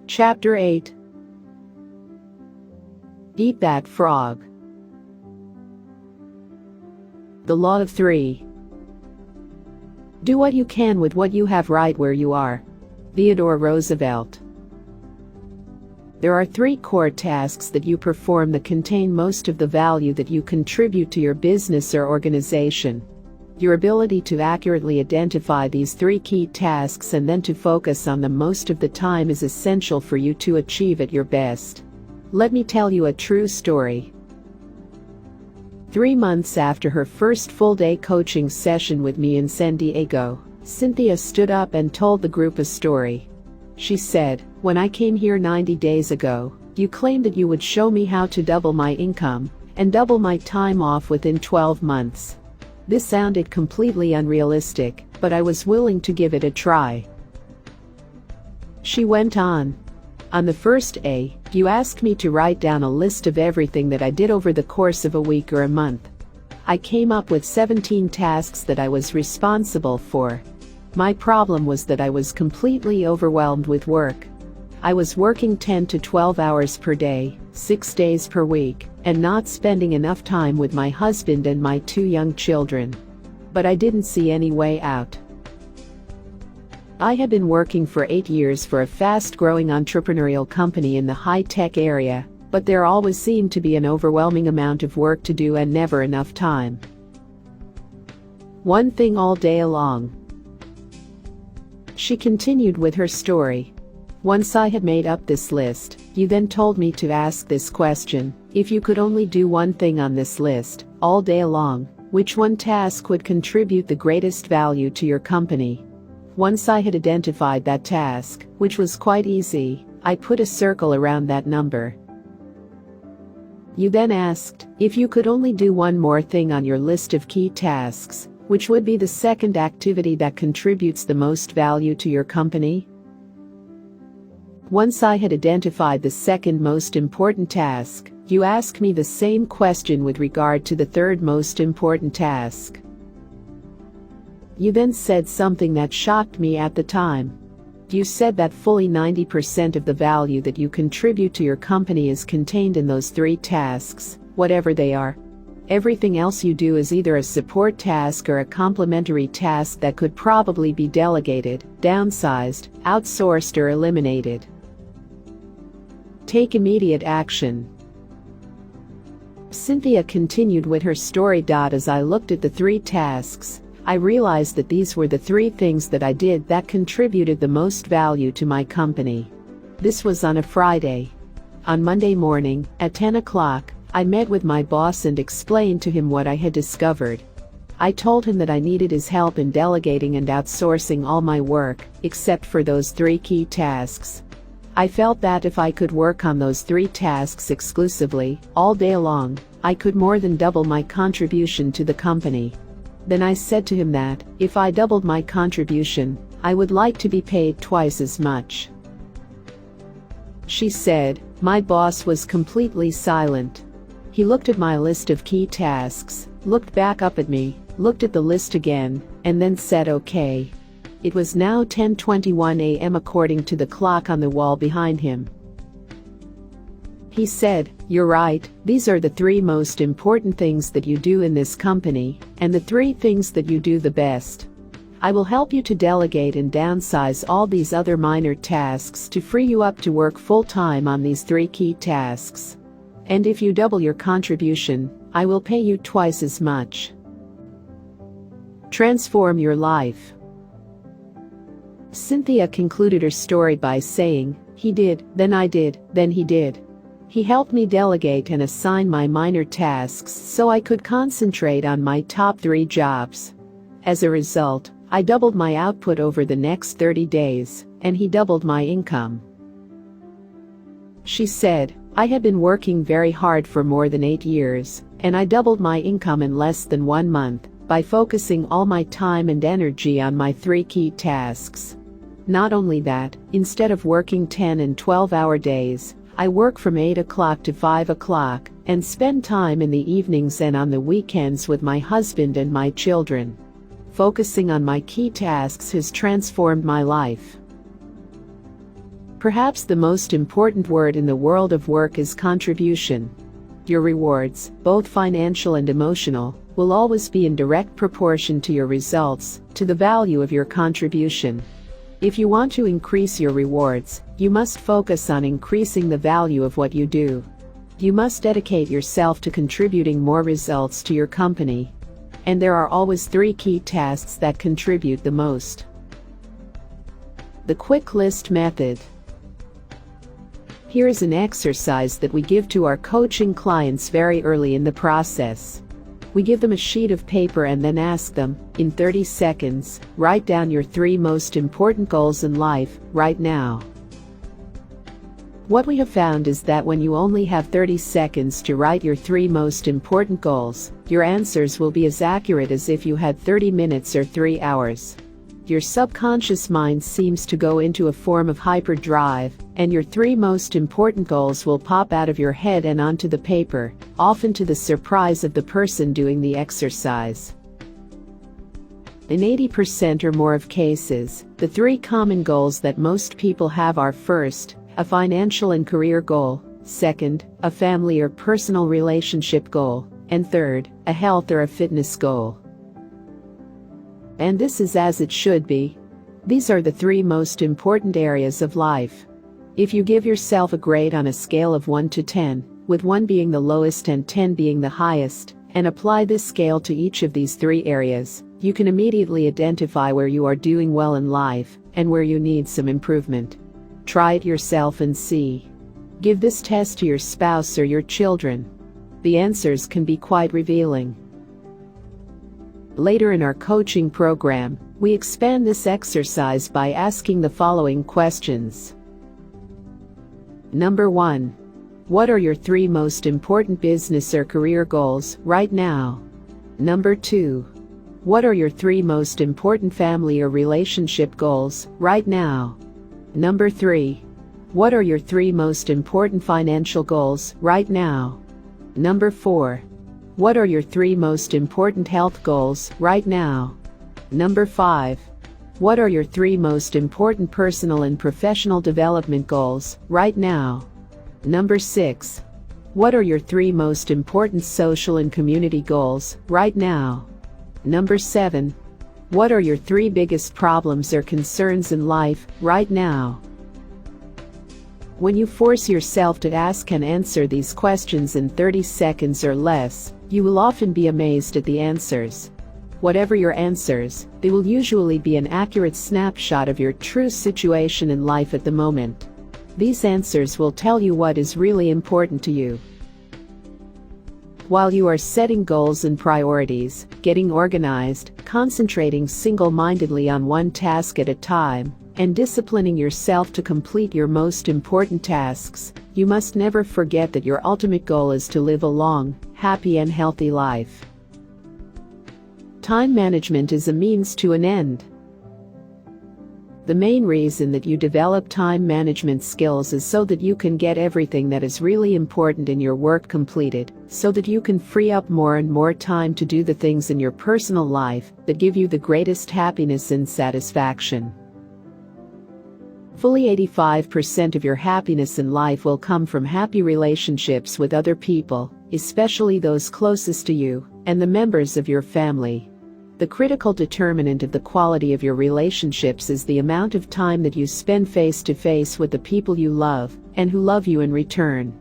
Chapter 8. Eat That Frog. The Law of Three. Do what you can with what you have right where you are. Theodore Roosevelt. There are three core tasks that you perform that contain most of the value that you contribute to your business or organization. Your ability to accurately identify these three key tasks and then to focus on them most of the time is essential for you to achieve at your best. Let me tell you a true story. 3 months after her first full-day coaching session with me in San Diego, Cynthia stood up and told the group a story. She said, "When I came here 90 days ago, you claimed that you would show me how to double my income and double my time off within 12 months. This sounded completely unrealistic, but I was willing to give it a try." She went on. "On the first day, you asked me to write down a list of everything that I did over the course of a week or a month. I came up with 17 tasks that I was responsible for. My problem was that I was completely overwhelmed with work. I was working 10 to 12 hours per day, 6 days per week, and not spending enough time with my husband and my 2 young children. But I didn't see any way out. I had been working for 8 years for a fast-growing entrepreneurial company in the high-tech area, but there always seemed to be an overwhelming amount of work to do and never enough time. One thing all day long." She continued with her story. "Once I had made up this list, you then told me to ask this question: if you could only do one thing on this list, all day long, which one task would contribute the greatest value to your company? Once I had identified that task, which was quite easy, I put a circle around that number. You then asked, if you could only do one more thing on your list of key tasks, which would be the second activity that contributes the most value to your company? Once I had identified the second most important task, you asked me the same question with regard to the third most important task. You then said something that shocked me at the time. You said that fully 90% of the value that you contribute to your company is contained in those 3 tasks, whatever they are. Everything else you do is either a support task or a complementary task that could probably be delegated, downsized, outsourced, or eliminated. Take immediate action." Cynthia continued with her story. "As I looked at the 3 tasks, I realized that these were the 3 things that I did that contributed the most value to my company. This was on a Friday. On Monday morning, at 10 o'clock, I met with my boss and explained to him what I had discovered. I told him that I needed his help in delegating and outsourcing all my work, except for those 3 key tasks. I felt that if I could work on those 3 tasks exclusively, all day long, I could more than double my contribution to the company. Then I said to him that, if I doubled my contribution, I would like to be paid twice as much." She said, "My boss was completely silent. He looked at my list of key tasks, looked back up at me, looked at the list again, and then said okay." It was now 10:21 a.m. according to the clock on the wall behind him. He said, "You're right, these are the 3 most important things that you do in this company, and the 3 things that you do the best. I will help you to delegate and downsize all these other minor tasks to free you up to work full-time on these 3 key tasks. And if you double your contribution, I will pay you twice as much." Transform your life. Cynthia concluded her story by saying, "He did, then I did, then he did. He helped me delegate and assign my minor tasks so I could concentrate on my top 3 jobs. As a result, I doubled my output over the next 30 days, and he doubled my income." She said, "I had been working very hard for more than 8 years, and I doubled my income in less than 1 month by focusing all my time and energy on my 3 key tasks. Not only that, instead of working 10 and 12-hour days, I work from 8 o'clock to 5 o'clock and spend time in the evenings and on the weekends with my husband and my children. Focusing on my key tasks has transformed my life." Perhaps the most important word in the world of work is contribution. Your rewards, both financial and emotional, will always be in direct proportion to your results, to the value of your contribution. If you want to increase your rewards, you must focus on increasing the value of what you do. You must dedicate yourself to contributing more results to your company. And there are always 3 key tasks that contribute the most. The quick list method. Here is an exercise that we give to our coaching clients very early in the process. We give them a sheet of paper and then ask them, in 30 seconds, write down your 3 most important goals in life, right now. What we have found is that when you only have 30 seconds to write your 3 most important goals, your answers will be as accurate as if you had 30 minutes or 3 hours. Your subconscious mind seems to go into a form of hyperdrive, and your 3 most important goals will pop out of your head and onto the paper, often to the surprise of the person doing the exercise. In 80% or more of cases, the 3 common goals that most people have are: first, a financial and career goal; second, a family or personal relationship goal; and third, a health or a fitness goal. And this is as it should be. These are the 3 most important areas of life. If you give yourself a grade on a scale of 1 to 10, with 1 being the lowest and 10 being the highest, and apply this scale to each of these 3 areas, you can immediately identify where you are doing well in life, and where you need some improvement. Try it yourself and see. Give this test to your spouse or your children. The answers can be quite revealing. Later in our coaching program, we expand this exercise by asking the following questions. Number 1. What are your 3 most important business or career goals right now? Number 2. What are your 3 most important family or relationship goals right now? Number 3. What are your 3 most important financial goals right now? Number 4. What are your 3 most important health goals right now? Number 5. What are your 3 most important personal and professional development goals right now? Number 6. What are your 3 most important social and community goals right now? Number 7. What are your 3 biggest problems or concerns in life right now? When you force yourself to ask and answer these questions in 30 seconds or less, you will often be amazed at the answers. Whatever your answers, they will usually be an accurate snapshot of your true situation in life at the moment. These answers will tell you what is really important to you. While you are setting goals and priorities, getting organized, concentrating single-mindedly on one task at a time, and disciplining yourself to complete your most important tasks, you must never forget that your ultimate goal is to live a long, happy and healthy life. Time management is a means to an end. The main reason that you develop time management skills is so that you can get everything that is really important in your work completed, so that you can free up more and more time to do the things in your personal life that give you the greatest happiness and satisfaction. Fully 85% of your happiness in life will come from happy relationships with other people, especially those closest to you, and the members of your family. The critical determinant of the quality of your relationships is the amount of time that you spend face to face with the people you love, and who love you in return.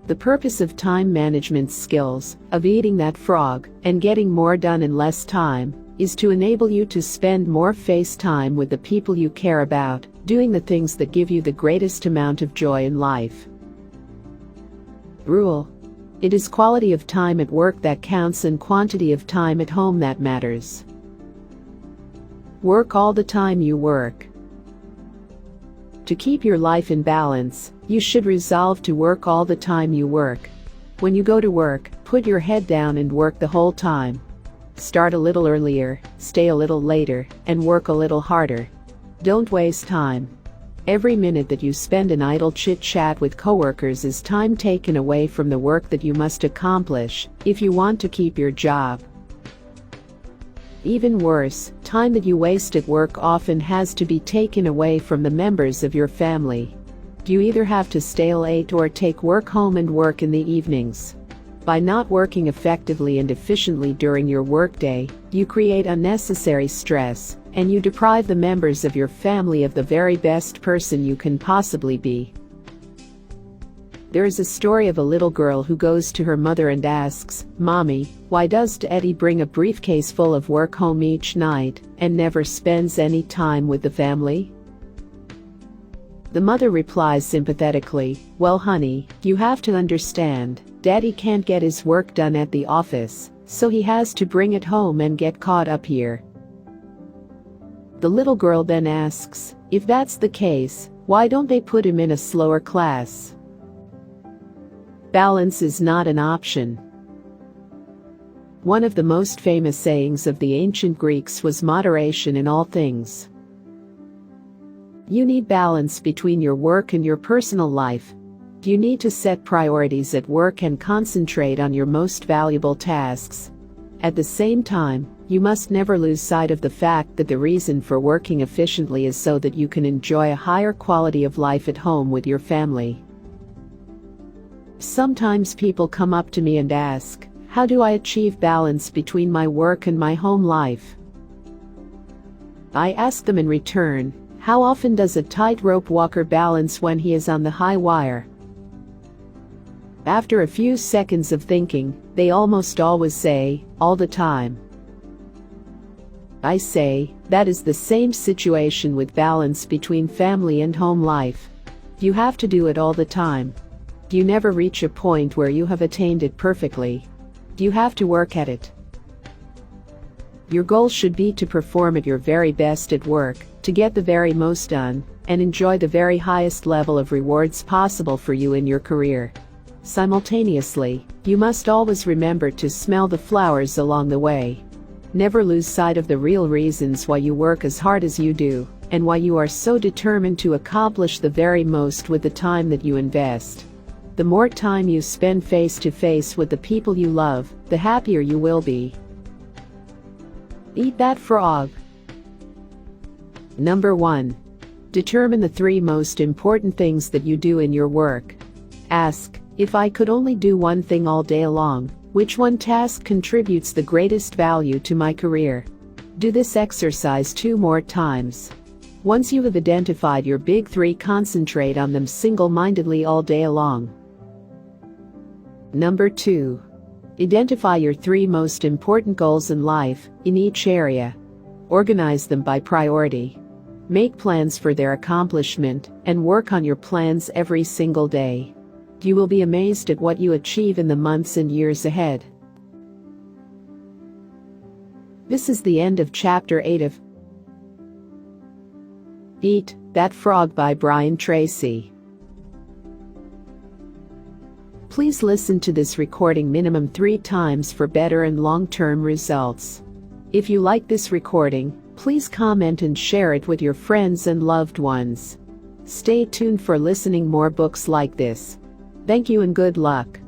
The purpose of time management skills, of eating that frog, and getting more done in less time, is to enable you to spend more face time with the people you care about, doing the things that give you the greatest amount of joy in life. Rule: it is quality of time at work that counts and quantity of time at home that matters. Work all the time you work. To keep your life in balance, you should resolve to work all the time you work. When you go to work, put your head down and work the whole time. Start a little earlier, stay a little later, and work a little harder. Don't waste time. Every minute that you spend in idle chit-chat with coworkers is time taken away from the work that you must accomplish if you want to keep your job. Even worse, time that you waste at work often has to be taken away from the members of your family. You either have to stay late or take work home and work in the evenings. By not working effectively and efficiently during your workday, you create unnecessary stress, and you deprive the members of your family of the very best person you can possibly be. There is a story of a little girl who goes to her mother and asks, "Mommy, why does Eddie bring a briefcase full of work home each night and never spends any time with the family?" The mother replies sympathetically, "Well, honey, you have to understand, Daddy can't get his work done at the office, so he has to bring it home and get caught up here." The little girl then asks, "If that's the case, why don't they put him in a slower class?" Balance is not an option. One of the most famous sayings of the ancient Greeks was moderation in all things. You need balance between your work and your personal life. You need to set priorities at work and concentrate on your most valuable tasks. At the same time, you must never lose sight of the fact that the reason for working efficiently is so that you can enjoy a higher quality of life at home with your family. Sometimes people come up to me and ask, "How do I achieve balance between my work and my home life?" I ask them in return, "How often does a tightrope walker balance when he is on the high wire?" After a few seconds of thinking, they almost always say, "All the time." I say, that is the same situation with balance between family and home life. You have to do it all the time. You never reach a point where you have attained it perfectly. You have to work at it. Your goal should be to perform at your very best at work, to get the very most done, and enjoy the very highest level of rewards possible for you in your career. Simultaneously, you must always remember to smell the flowers along the way. Never lose sight of the real reasons why you work as hard as you do, and why you are so determined to accomplish the very most with the time that you invest. The more time you spend face to face with the people you love, the happier you will be. Eat that frog. Number 1. Determine the 3 most important things that you do in your work. Ask, if I could only do one thing all day long, which one task contributes the greatest value to my career? Do this exercise 2 more times. Once you have identified your big 3, concentrate on them single-mindedly all day long. Number 2. Identify your 3 most important goals in life, in each area. Organize them by priority. Make plans for their accomplishment, and work on your plans every single day. You will be amazed at what you achieve in the months and years ahead. This is the end of Chapter 8 of Eat That Frog by Brian Tracy. Please listen to this recording minimum 3 times for better and long-term results. If you like this recording, please comment and share it with your friends and loved ones. Stay tuned for listening more books like this. Thank you and good luck.